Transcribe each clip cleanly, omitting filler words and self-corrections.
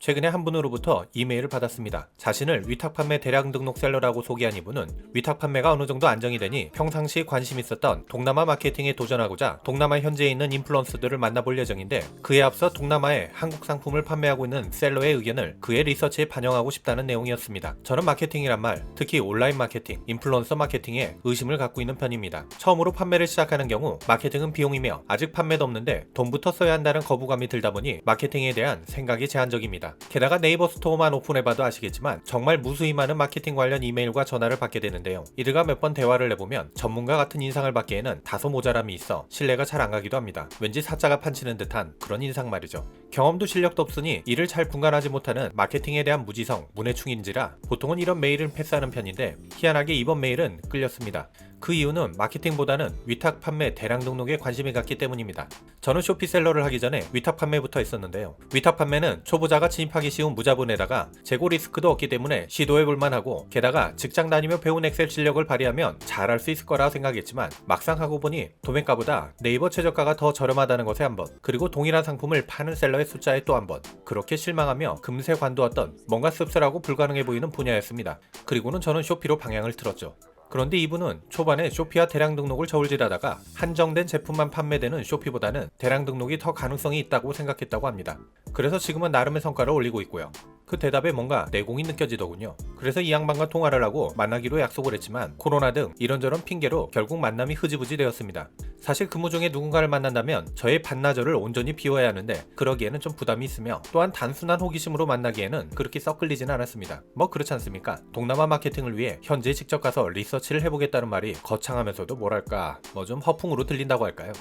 최근에 한 분으로부터 이메일을 받았습니다. 자신을 위탁 판매 대량 등록 셀러라고 소개한 이분은 위탁 판매가 어느 정도 안정이 되니 평상시 관심 있었던 동남아 마케팅에 도전하고자 동남아 현지에 있는 인플루언서들을 만나볼 예정인데, 그에 앞서 동남아에 한국 상품을 판매하고 있는 셀러의 의견을 그의 리서치에 반영하고 싶다는 내용이었습니다. 저는 마케팅이란 말, 특히 온라인 마케팅, 인플루언서 마케팅에 의심을 갖고 있는 편입니다. 처음으로 판매를 시작하는 경우 마케팅은 비용이며 아직 판매도 없는데 돈부터 써야 한다는 거부감이 들다 보니 마케팅에 대한 생각이 제한적입니다. 게다가 네이버 스토어만 오픈해봐도 아시겠지만 정말 무수히 많은 마케팅 관련 이메일과 전화를 받게 되는데요. 이들과 몇 번 대화를 해보면 전문가 같은 인상을 받기에는 다소 모자람이 있어 신뢰가 잘 안 가기도 합니다. 왠지 사자가 판치는 듯한 그런 인상 말이죠. 경험도 실력도 없으니 이를 잘 분간하지 못하는 마케팅에 대한 무지성, 문해충인지라 보통은 이런 메일은 패스하는 편인데, 희한하게 이번 메일은 끌렸습니다. 그 이유는 마케팅보다는 위탁 판매 대량 등록에 관심이 갔기 때문입니다. 저는 쇼피셀러를 하기 전에 위탁 판매부터 했었는데요. 위탁 판매는 초보자가 진입하기 쉬운 무자본에다가 재고 리스크도 없기 때문에 시도해볼만 하고, 게다가 직장 다니며 배운 엑셀 실력을 발휘하면 잘할 수 있을 거라 생각했지만 막상 하고 보니 도매가보다 네이버 최저가가 더 저렴하다는 것에 한 번, 그리고 동일한 상품을 파는 셀러의 숫자에 또 한 번, 그렇게 실망하며 금세 관두었던 뭔가 씁쓸하고 불가능해 보이는 분야였습니다. 그리고는 저는 쇼피로 방향을 틀었죠. 그런데 이분은 초반에 쇼피와 대량 등록을 저울질하다가 한정된 제품만 판매되는 쇼피보다는 대량 등록이 더 가능성이 있다고 생각했다고 합니다. 그래서 지금은 나름의 성과를 올리고 있고요. 그 대답에 뭔가 내공이 느껴지더군요. 그래서 이 양반과 통화를 하고 만나기로 약속을 했지만 코로나 등 이런저런 핑계로 결국 만남이 흐지부지 되었습니다. 사실 근무 중에 누군가를 만난다면 저의 반나절을 온전히 비워야 하는데 그러기에는 좀 부담이 있으며, 또한 단순한 호기심으로 만나기에는 그렇게 썩 끌리진 않았습니다. 뭐 그렇지 않습니까? 동남아 마케팅을 위해 현지에 직접 가서 리서치를 해보겠다는 말이 거창하면서도 뭐랄까 좀 허풍으로 들린다고 할까요?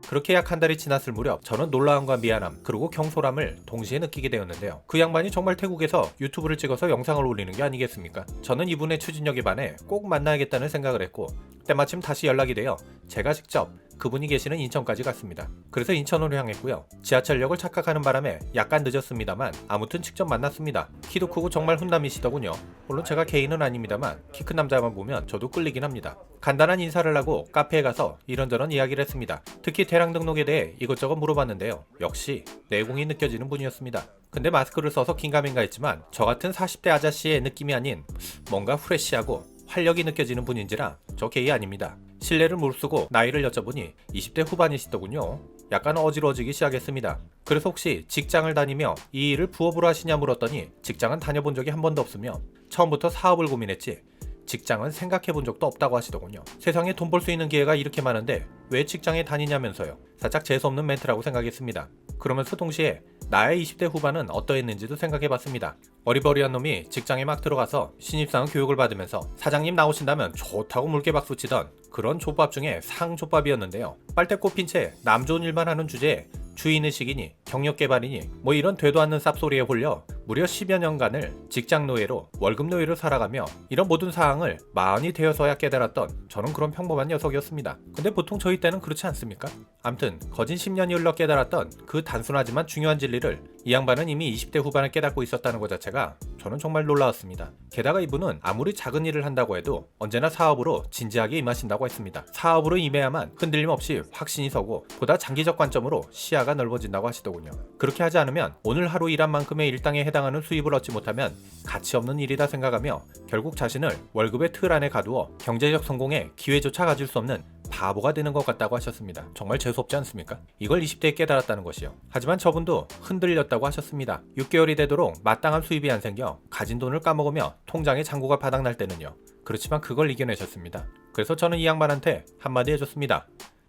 그렇게 약 한 달이 지났을 무렵 저는 놀라움과 미안함, 그리고 경솔함을 동시에 느끼게 되었는데요. 그 양반이 정말 태국에서 유튜브를 찍어서 영상을 올리는 게 아니겠습니까? 저는 이분의 추진력에 반해 꼭 만나야겠다는 생각을 했고, 때마침 다시 연락이 되어 제가 직접 그분이 계시는 인천까지 갔습니다. 그래서 인천으로 향했고요. 지하철역을 착각하는 바람에 약간 늦었습니다만 아무튼 직접 만났습니다. 키도 크고 정말 훈남이시더군요. 물론 제가 개인은 아닙니다만 키 큰 남자만 보면 저도 끌리긴 합니다. 간단한 인사를 하고 카페에 가서 이런저런 이야기를 했습니다. 특히 대량 등록에 대해 이것저것 물어봤는데요. 역시 내공이 느껴지는 분이었습니다. 근데 마스크를 써서 긴가민가 했지만 저 같은 40대 아저씨의 느낌이 아닌 뭔가 프레시하고 활력이 느껴지는 분인지라 저 게이 아닙니다. 실례를 무릅쓰고 나이를 여쭤보니 20대 후반이시더군요. 약간 어지러워지기 시작했습니다. 그래서 혹시 직장을 다니며 이 일을 부업으로 하시냐 물었더니 직장은 다녀본 적이 한 번도 없으며 처음부터 사업을 고민했지 직장은 생각해본 적도 없다고 하시더군요. 세상에 돈 벌 수 있는 기회가 이렇게 많은데 왜 직장에 다니냐면서요. 살짝 재수없는 멘트라고 생각했습니다. 그러면서 동시에 나의 20대 후반은 어떠했는지도 생각해봤습니다. 어리버리한 놈이 직장에 막 들어가서 신입사원 교육을 받으면서 사장님 나오신다면 좋다고 물개 박수치던 그런 족밥 중에 상족밥이었는데요. 빨대 꼽힌 채 남 좋은 일만 하는 주제에 주인의식이니 경력개발이니 뭐 이런 되도 않는 쌉소리에 홀려 무려 10여 년간을 직장 노예로 월급 노예로 살아가며 이런 모든 사항을 마흔이 되어서야 깨달았던 저는 그런 평범한 녀석이었습니다. 근데 보통 저희 때는 그렇지 않습니까? 암튼 거진 10년이 흘러 깨달았던 그 단순하지만 중요한 진리를 이 양반은 이미 20대 후반에 깨닫고 있었다는 것 자체가 저는 정말 놀라웠습니다. 게다가 이분은 아무리 작은 일을 한다고 해도 언제나 사업으로 진지하게 임하신다고 했습니다. 사업으로 임해야만 흔들림 없이 확신이 서고 보다 장기적 관점으로 시야가 넓어진다고 하시더군요. 그렇게 하지 않으면 오늘 하루 일한 만큼의 일당에 해당하는 수입을 얻지 못하면 가치 없는 일이다 생각하며 결국 자신을 월급의 틀 안에 가두어 경제적 성공에 기회조차 가질 수 없는 바보가 되는 것 같다고 하셨습니다. 정말 재수없지 않습니까? 이걸 20대에 깨달았다는 것이요. 하지만 저분도 흔들렸다고 하셨습니다. 6개월이 되도록 마땅한 수입이 안 생겨 가진 돈을 까먹으며 통장에 잔고가 바닥날 때는요. 그렇지만 그걸 이겨내셨습니다. 그래서 저는 이 양반한테 한마디 해줬습니다.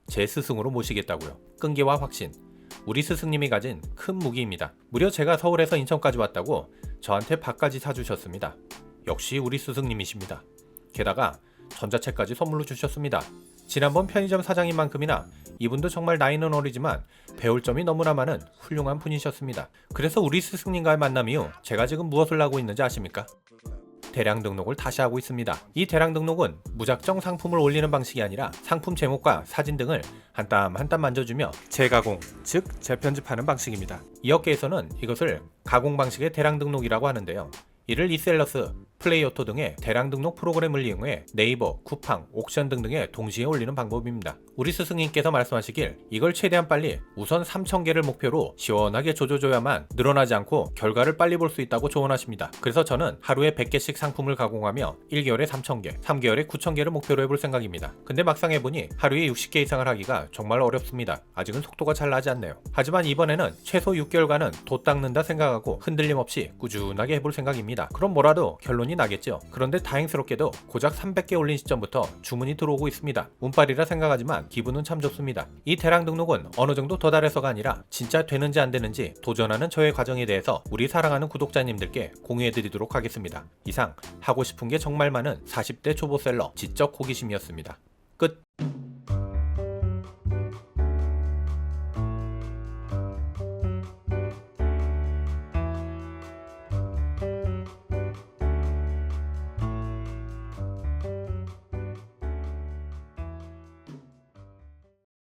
제 스승으로 모시겠다고요. 끈기와 확신. 우리 스승님이 가진 큰 무기입니다. 무려 제가 서울에서 인천까지 왔다고 저한테 밥까지 사주셨습니다. 역시 우리 스승님이십니다. 게다가 전자책까지 선물로 주셨습니다. 지난번 편의점 사장님만큼이나 이분도 정말 나이는 어리지만 배울 점이 너무나 많은 훌륭한 분이셨습니다. 그래서 우리 스승님과의 만남 이후 제가 지금 무엇을 하고 있는지 아십니까? 대량 등록을 다시 하고 있습니다. 이 대량 등록은 무작정 상품을 올리는 방식이 아니라 상품 제목과 사진 등을 한 땀 한 땀 만져주며 재가공, 즉 재편집하는 방식입니다. 이 업계에서는 이것을 가공 방식의 대량 등록이라고 하는데요. 이를 리셀러스, 플레이오토 등의 대량 등록 프로그램을 이용해 네이버, 쿠팡, 옥션 등등에 동시에 올리는 방법입니다. 우리 스승님께서 말씀하시길 이걸 최대한 빨리 우선 3,000개를 목표로 시원하게 조져줘야만 늘어나지 않고 결과를 빨리 볼 수 있다고 조언하십니다. 그래서 저는 하루에 100개씩 상품을 가공하며 1개월에 3,000개, 3개월에 9,000개를 목표로 해볼 생각입니다. 근데 막상 해보니 하루에 60개 이상을 하기가 정말 어렵습니다. 아직은 속도가 잘 나지 않네요. 하지만 이번에는 최소 6개월간은 돛 닦는다 생각하고 흔들림 없이 꾸준하게 해볼 생각입니다. 그럼 뭐라도 결론이 나겠죠. 그런데 다행스럽게도 고작 300개 올린 시점부터 주문이 들어오고 있습니다. 운빨이라 생각하지만 기분은 참 좋습니다. 이 대량 등록은 어느 정도 도달해서가 아니라 진짜 되는지 안 되는지 도전하는 저의 과정에 대해서 우리 사랑하는 구독자님들께 공유해드리도록 하겠습니다. 이상 하고 싶은 게 정말 많은 40대 초보셀러 지적 호기심이었습니다. 끝.